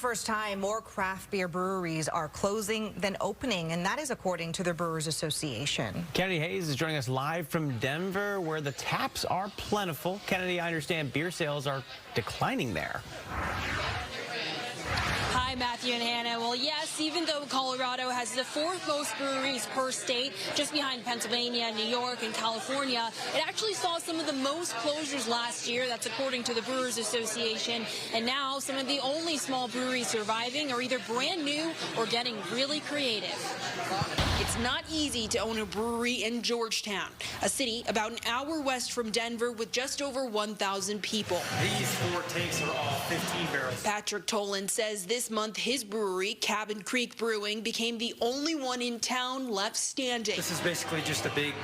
first time, more craft beer breweries are closing than opening, and that is according to the Brewers Association. Kennedy Hayes is joining us live from Denver, where the taps are plentiful. Kennedy, I understand beer sales are declining there. Hi, Matthew and Hannah. Well, yes, even though Colorado has the fourth most breweries per state, just behind Pennsylvania, New York, and California, it actually saw some of the most closures last year. That's according to the Brewers Association. And now some of the only small breweries surviving are either brand new or getting really creative. It's not easy to own a brewery in Georgetown, a city about an hour west from Denver with just over 1,000 people. These 4 tanks are all 15 barrels. Patrick Tolan says this month his brewery, Cabin Creek Brewing, became the only one in town left standing. This is basically just a big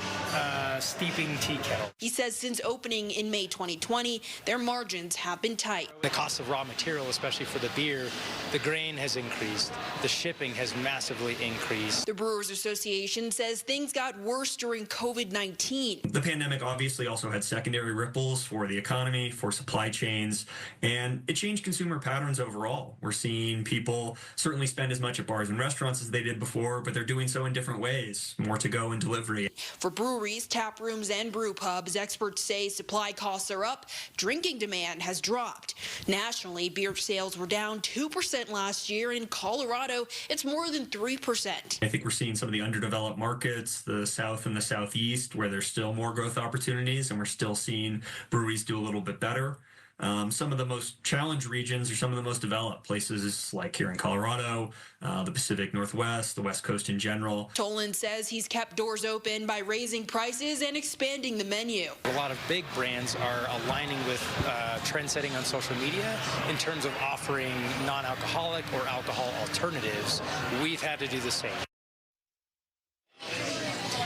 steeping tea kettle. He says since opening in May 2020, their margins have been tight. The cost of raw material, especially for the beer, the grain has increased. The shipping has massively increased. The Brewers Association says things got worse during COVID-19. The pandemic obviously also had secondary ripples for the economy, for supply chains, and it changed consumer patterns overall. We're seeing people certainly spend as much at bars and restaurants as they did before, but they're doing so in different ways, more to go in delivery. For breweries, tap rooms, and brew pubs, experts say supply costs are up, drinking demand has dropped. Nationally, beer sales were down 2% last year. In Colorado, it's more than 3%. I think we're seeing some of the underdeveloped markets, the South and the Southeast, where there's still more growth opportunities, and we're still seeing breweries do a little bit better. Some of the most challenged regions are some of the most developed places, like here in Colorado, the Pacific Northwest, the West Coast in general. Tolan says he's kept doors open by raising prices and expanding the menu. A lot of big brands are aligning with trend setting on social media in terms of offering non-alcoholic or alcohol alternatives. We've had to do the same.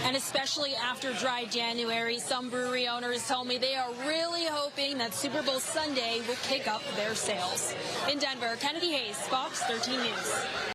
And especially after dry January, some brewery owners tell me they are really hoping that Super Bowl Sunday will kick up their sales. In Denver, Kennedy Hayes, Fox 13 News.